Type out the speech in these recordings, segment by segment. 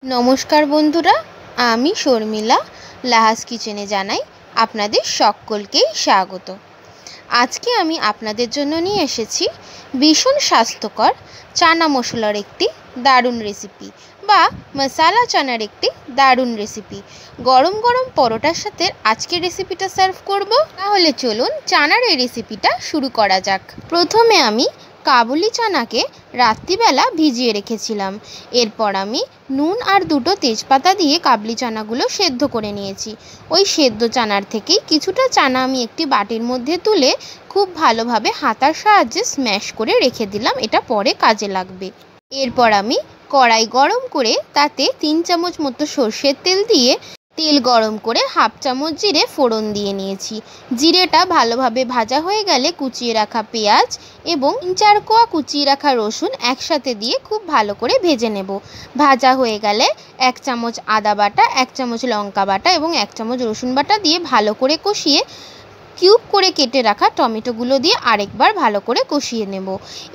নমস্কার বন্ধুরা, আমি শর্মিলা লাহাস কিচেনে জানাই আপনাদের সকলকেই স্বাগত। আজকে আমি আপনাদের জন্য নিয়ে এসেছি ভীষণ স্বাস্থ্যকর চানা মশলার একটি দারুণ রেসিপি বা মশালা চানার একটি দারুণ রেসিপি। গরম গরম পরোটার সাথে আজকের রেসিপিটা সার্ভ করব। তাহলে চলুন চানার এই রেসিপিটা শুরু করা যাক। প্রথমে আমি কাবুলি চানাকে রাত্রিবেলা ভিজিয়ে রেখেছিলাম। এরপর আমি নুন আর দুটো তেজপাতা দিয়ে কাবুলি চানাগুলো সেদ্ধ করে নিয়েছি। ওই সেদ্ধ চানার থেকেই কিছুটা চানা আমি একটি বাটির মধ্যে তুলে খুব ভালোভাবে হাতার সাহায্যে স্ম্যাশ করে রেখে দিলাম, এটা পরে কাজে লাগবে। এরপর আমি কড়াই গরম করে তাতে 3 চামচ মতো সর্ষের তেল দিয়ে তেল গরম করে হাফ চামচ জিরে ফোড়ন দিয়ে নিয়েছি। জিরেটা ভালোভাবে ভাজা হয়ে গেলে কুচিয়ে রাখা পেঁয়াজ এবং 4 কোয়া কুচিয়ে রাখা রসুন একসাথে দিয়ে খুব ভালো করে ভেজে নেব। ভাজা হয়ে গেলে 1 চামচ আদা বাটা, 1 চামচ লঙ্কা বাটা এবং 1 চামচ রসুন বাটা দিয়ে ভালো করে কষিয়ে কিউব করে কেটে রাখা টমেটোগুলো দিয়ে আরেকবার ভালো করে কষিয়ে নেব।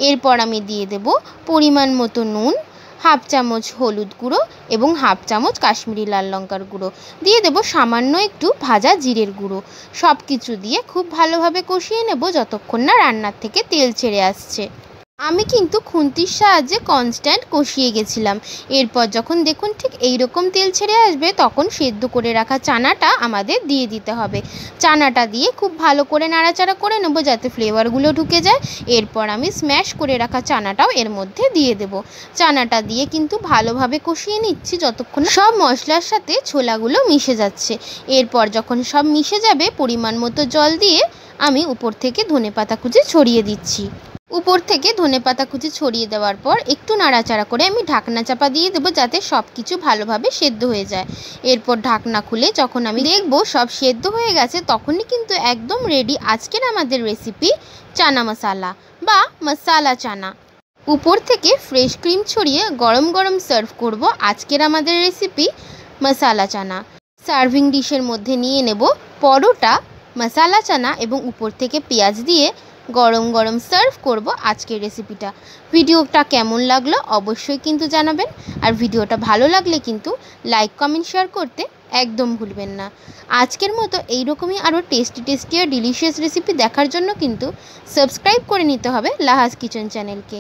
এরপর আমি দিয়ে দেব পরিমাণ মতো নুন, হাফ চামচ হলুদ গুঁড়ো এবং হাফ চামচ কাশ্মীরি লাল লঙ্কার গুঁড়ো, দিয়ে দেব সামান্য একটু ভাজা জিরের গুঁড়ো। সব কিছু দিয়ে খুব ভালোভাবে কষিয়ে নেব যতক্ষণ না রান্নার থেকে তেল ছেড়ে আসছে। আমি কিন্তু খুন্তির সাহায্যে কনস্ট্যান্ট কষিয়ে গেছিলাম। এরপর যখন দেখুন ঠিক এই রকম তেল ছেড়ে আসবে তখন সেদ্ধ করে রাখা চানাটা আমাদের দিয়ে দিতে হবে। চানাটা দিয়ে খুব ভালো করে নাড়াচাড়া করে নেব যাতে ফ্লেভারগুলো ঢুকে যায়। এরপর আমি স্ম্যাশ করে রাখা চানাটাও এর মধ্যে দিয়ে দেব। চানাটা দিয়ে কিন্তু ভালোভাবে কষিয়ে নিচ্ছি যতক্ষণ সব মশলার সাথে ছোলাগুলো মিশে যাচ্ছে। এরপর যখন সব মিশে যাবে পরিমাণ মতো জল দিয়ে আমি উপর থেকে ধনেপাতা কুচি ছড়িয়ে দিচ্ছি। উপর থেকে ধনেপাতা কুচি ছড়িয়ে দেওয়ার পর একটু নাড়াচাড়া করে আমি ঢাকনা চাপা দিয়ে দেবো যাতে সব কিছু ভালোভাবে সেদ্ধ হয়ে যায়। এরপর ঢাকনা খুলে যখন আমি দেখব সব সেদ্ধ হয়ে গেছে তখনই কিন্তু একদম রেডি আজকের আমাদের রেসিপি চানা মশালা বা মশালা চানা। উপর থেকে ফ্রেশ ক্রিম ছড়িয়ে গরম গরম সার্ভ করব আজকের আমাদের রেসিপি মশালা চানা। সার্ভিং ডিশের মধ্যে নিয়ে নেব পরোটা, মশালা চানা এবং উপর থেকে পেঁয়াজ দিয়ে গরম গরম সার্ভ করব আজকের রেসিপিটা। ভিডিওটা কেমন লাগলো অবশ্যই কিন্তু জানাবেন, আর ভিডিওটা ভালো লাগলে কিন্তু লাইক কমেন্ট শেয়ার করতে একদম ভুলবেন না। আজকের মতো এইরকমই আরও টেস্টি আর ডিলিশিয়াস রেসিপি দেখার জন্য কিন্তু সাবস্ক্রাইব করে নিতে হবে লাহাস কিচেন চ্যানেলকে।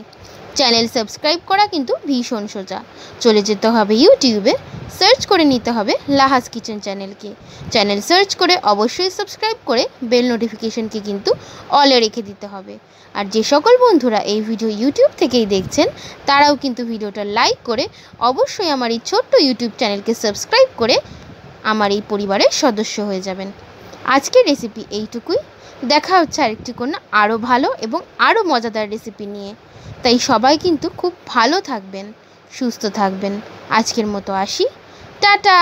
চ্যানেল সাবস্ক্রাইব করা কিন্তু ভীষণ সোজা। চলে যেতে হবে ইউটিউবে, সার্চ করে নিতে হবে লাহাস কিচেন চ্যানেলকে। চ্যানেল সার্চ করে অবশ্যই সাবস্ক্রাইব করে বেল নোটিফিকেশনকে কিন্তু অলে রেখে দিতে হবে। আর যে সকল বন্ধুরা এই ভিডিও ইউটিউব থেকেই দেখছেন তারাও কিন্তু ভিডিওটা লাইক করে অবশ্যই আমার এই ছোট্ট ইউটিউব চ্যানেলকে সাবস্ক্রাইব করে আমার এই পরিবারের সদস্য হয়ে যাবেন। আজকের রেসিপি এইটুকুই। দেখা হচ্ছে আরেকটি কোনো আরও ভালো এবং আরও মজাদার রেসিপি নিয়ে। তাই সবাই কিন্তু খুব ভালো থাকবেন, সুস্থ থাকবেন। আজকের মতো আসি, টাটা।